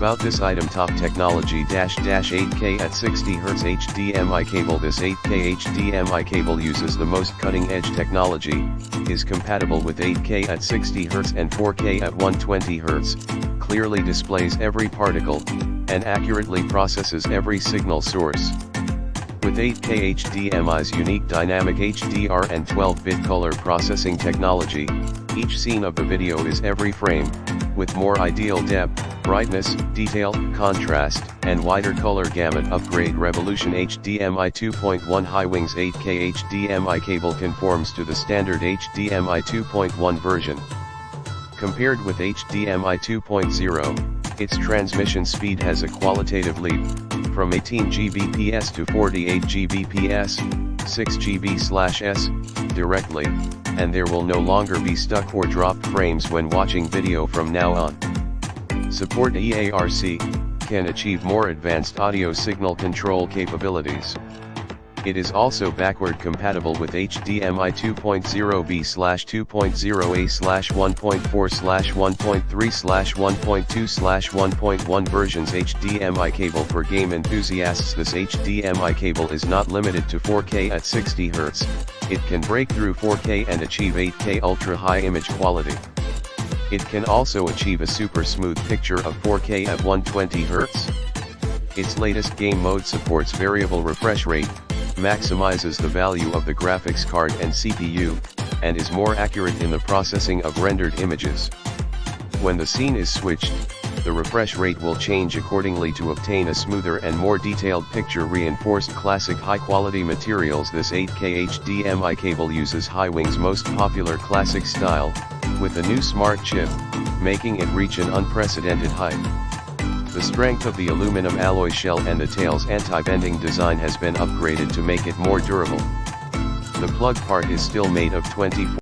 About this item: top technology -8K at 60Hz HDMI cable. This 8K HDMI cable uses the most cutting-edge technology, is compatible with 8K at 60Hz and 4K at 120Hz, clearly displays every particle, and accurately processes every signal source. With 8K HDMI's unique dynamic HDR and 12-bit color processing technology, each scene of the video is every frame, with more ideal depth, brightness, detail, contrast, and wider color gamut. Upgrade: Revolution HDMI 2.1 Highwings 8K HDMI cable conforms to the standard HDMI 2.1 version. Compared with HDMI 2.0, its transmission speed has a qualitative leap, from 18 Gbps to 48 Gbps, 6 GB/s, directly, and there will no longer be stuck or dropped frames when watching video from now on. Support eARC, can achieve more advanced audio signal control capabilities. It is also backward compatible with HDMI 2.0B/2.0A/1.4/1.3/1.2/1.1 versions. HDMI cable for game enthusiasts. This HDMI cable is not limited to 4K at 60Hz, it can break through 4K and achieve 8K ultra-high image quality. It can also achieve a super smooth picture of 4K at 120Hz. Its latest game mode supports variable refresh rate, maximizes the value of the graphics card and CPU, and is more accurate in the processing of rendered images. When the scene is switched, the refresh rate will change accordingly to obtain a smoother and more detailed picture. Reinforced classic high-quality materials. This 8K HDMI cable uses Highwings' most popular classic style, with a new smart chip, making it reach an unprecedented height. The strength of the aluminum alloy shell and the tail's anti-bending design has been upgraded to make it more durable. The plug part is still made of 24